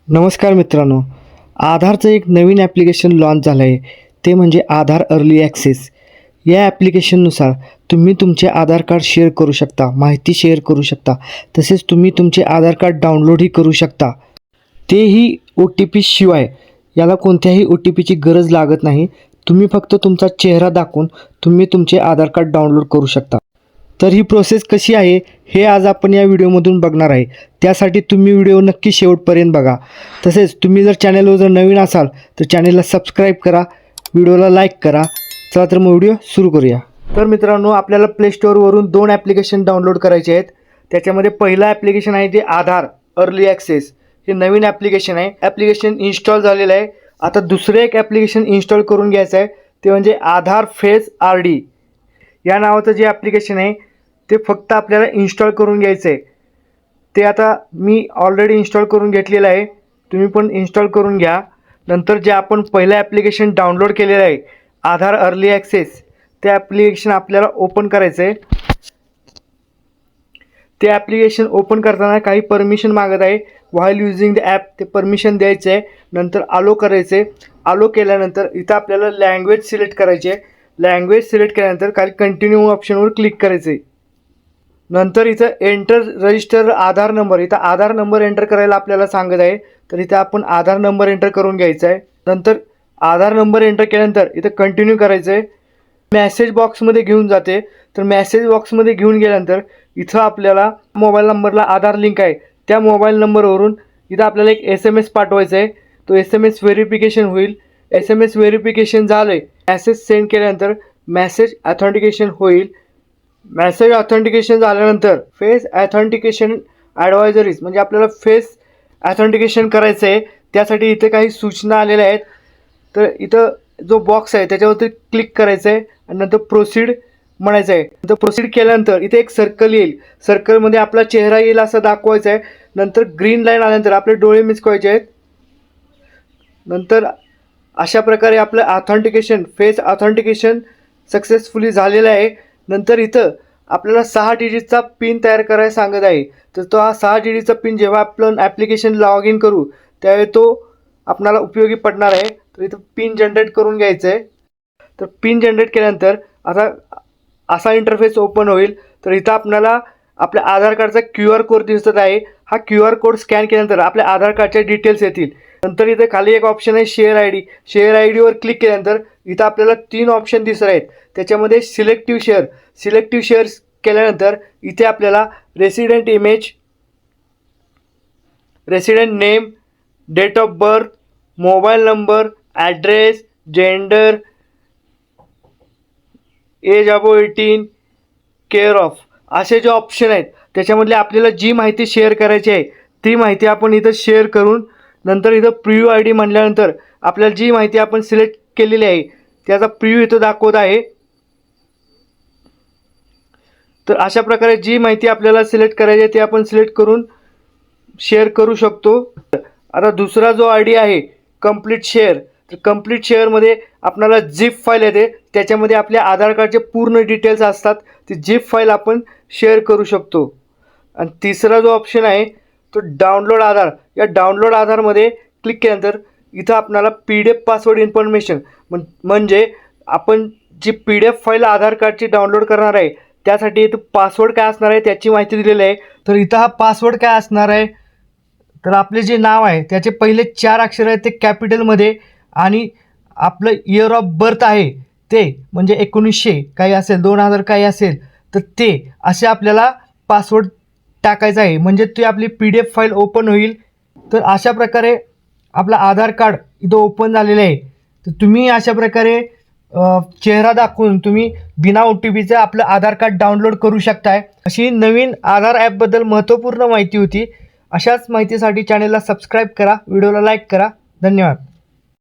नमस्कार मित्रांनो, आधारचं एक नवीन ॲप्लिकेशन लॉन्च झालं आहे. ते म्हणजे आधार अर्ली ॲक्सेस. या ॲप्लिकेशननुसार तुम्ही तुमचे आधार कार्ड शेअर करू शकता, माहिती शेअर करू शकता, तसेच तुम्ही तुमचे आधार कार्ड डाउनलोडही करू शकता, तेही OTP शिवाय. याला कोणत्याही OTPची गरज लागत नाही. तुम्ही फक्त तुमचा चेहरा दाखवून तुम्ही तुमचे आधार कार्ड डाउनलोड करू शकता. तर ही प्रोसेस कशी आहे हे आज आपण या व्हिडिओमधून बघणार आहे. त्यासाठी तुम्ही व्हिडिओ नक्की शेवटपर्यंत बघा. तसेच तुम्ही जर चॅनलवर जर नवीन असाल तर चॅनलला सबस्क्राईब करा, व्हिडिओला लाईक करा. चला तर मग व्हिडिओ सुरू करूया. तर मित्रांनो, आपल्याला प्ले स्टोअरवरून 2 ॲप्लिकेशन डाउनलोड करायचे आहेत. त्याच्यामध्ये पहिलं ॲप्लिकेशन आहे ते आधार अर्ली ॲक्सेस. हे नवीन ॲप्लिकेशन आहे. ॲप्लिकेशन इन्स्टॉल झालेलं आहे. आता दुसरं एक ॲप्लिकेशन इन्स्टॉल करून घ्यायचं आहे, ते म्हणजे आधार फेस RD या नावाचं जे ॲप्लिकेशन आहे ते फक्त आपल्याला इन्स्टॉल करून घ्यायचं आहे. ते आता मी ऑलरेडी इन्स्टॉल करून घेतलेलं आहे. तुम्ही पण इन्स्टॉल करून घ्या. नंतर जे आपण पहिलं ॲप्लिकेशन डाउनलोड केलेलं आहे आधार अर्ली ॲक्सेस, ते ॲप्लिकेशन आपल्याला ओपन करायचं आहे. ते ॲप्लिकेशन ओपन करताना काही परमिशन मागत आहे. व्हाईल युझिंग द ॲप ते परमिशन द्यायचं आहे. नंतर आलो करायचं आहे. आलो केल्यानंतर इथं आपल्याला लँग्वेज सिलेक्ट करायची आहे. लँग्वेज सिलेक्ट केल्यानंतर खाली कंटिन्यू ऑप्शनवर क्लिक करायचं आहे. नंतर इथं एंटर रजिस्टर आधार नंबर, इथं आधार नंबर एंटर करायला आपल्याला सांगत आहे. तर इथं आपण आधार नंबर एंटर करून घ्यायचा आहे. नंतर आधार नंबर एंटर केल्यानंतर इथं कंटिन्यू करायचं आहे. मॅसेज बॉक्समध्ये घेऊन जाते. तर मॅसेज बॉक्समध्ये घेऊन गेल्यानंतर इथं आपल्याला मोबाईल नंबरला आधार लिंक आहे, त्या मोबाईल नंबरवरून इथं आपल्याला एक SMS पाठवायचा आहे. तो SMS व्हेरिफिकेशन होईल. SMS व्हेरिफिकेशन झालं आहे, मॅसेज सेंड केल्यानंतर मॅसेज ऑथेंटिकेशन होईल. मॅसेज ऑथेंटिकेशन झाल्यानंतर फेस ऑथेंटिकेशन ॲडवायझरीज म्हणजे आपल्याला फेस ऑथेंटिकेशन करायचं आहे. त्यासाठी इथे काही सूचना आलेल्या आहेत. तर इथं जो बॉक्स आहे त्याच्यावरती क्लिक करायचं आहे आणि नंतर प्रोसीड म्हणायचं आहे. नंतर प्रोसीड केल्यानंतर इथे एक सर्कल येईल. सर्कलमध्ये आपला चेहरा येईल असं दाखवायचं आहे. नंतर ग्रीन लाईन आल्यानंतर आपले डोळे मिचकायचे आहेत. नंतर अशा प्रकारे आपलं ऑथेंटिकेशन फेस ऑथेंटिकेशन सक्सेसफुली झालेलं आहे. नंतर इथं आपल्याला 6 डिजिटचा पिन तयार करायला सांगत आहे. तर तो हा 6 डिजिटचा पिन जेव्हा आपण ॲप्लिकेशन लॉग इन करू त्यावेळी तो आपल्याला उपयोगी पडणार आहे. तर इथं पिन जनरेट करून घ्यायचं आहे. तर पिन जनरेट केल्यानंतर आता असा इंटरफेस ओपन होईल. तर इथं आपल्याला आपल्या आधार कार्डचा QR कोड दिसत आहे. हा QR कोड स्कॅन केल्यानंतर आपल्या आधार कार्डच्या डिटेल्स येतील. नंतर इथे खाली एक ऑप्शन आहे शेअर ID. शेअर IDवर क्लिक केल्यानंतर इथं आपल्याला 3 ऑप्शन दिसत आहेत. त्याच्यामध्ये सिलेक्टिव्ह शेअर केल्यानंतर इथे आपल्याला resident image, resident name, date of birth, mobile number, address, gender, age above 18, care of असे जे ऑप्शन आहेत त्याच्यामधले आपल्याला जी माहिती शेअर करायची आहे ती माहिती आपण इथं शेअर करून नंतर इथं प्रिव्ह्यू ID म्हटल्यानंतर आपल्याला जी माहिती आपण सिलेक्ट केलेली आहे त्याचा प्रिव्ह्यू इथं दाखवत आहे. तर अशा प्रकारे जी माहिती आपल्याला सिलेक्ट करायची आहे ती आपण सिलेक्ट करून शेअर करू शकतो. आता दुसरा जो ID आहे कंप्लीट शेअर. तर कंप्लीट शेअरमध्ये आपल्याला झिप फाईल येते. त्याच्यामध्ये आपल्या आधार कार्डचे पूर्ण डिटेल्स असतात. ती झिप फाईल आपण शेअर करू शकतो. आणि तिसरा जो ऑप्शन आहे तो डाउनलोड आधार. या डाउनलोड आधारमध्ये क्लिक केल्यानंतर इथं आपल्याला PDF पासवर्ड इन्फॉर्मेशन म्हणजे आपण जी PDF फाईल आधार कार्डची डाउनलोड करणार आहे त्यासाठी इथं पासवर्ड काय असणार आहे त्याची माहिती दिलेली आहे. तर इथं हा पासवर्ड काय असणार आहे, तर आपले जे नाव आहे त्याचे पहिले 4 अक्षर आहेत ते कॅपिटलमध्ये आणि आपलं इयर ऑफ बर्थ आहे ते म्हणजे 1900 काही असेल, 2000 काही असेल तर ते असे आपल्याला पासवर्ड टाकायचा आहे. म्हणजे ती आपली PDF फाईल ओपन होईल. तर अशा प्रकारे आपलं आधार कार्ड इथं ओपन झालेलं आहे. तर तुम्ही अशा प्रकारे चेहरा दाखवून तुम्ही बिना OTPचं आपलं आधार कार्ड डाउनलोड करू शकताय. अशी नवीन आधार ॲपबद्दल महत्त्वपूर्ण माहिती होती. अशाच माहितीसाठी चॅनलला सबस्क्राईब करा, व्हिडिओला लाईक करा. धन्यवाद.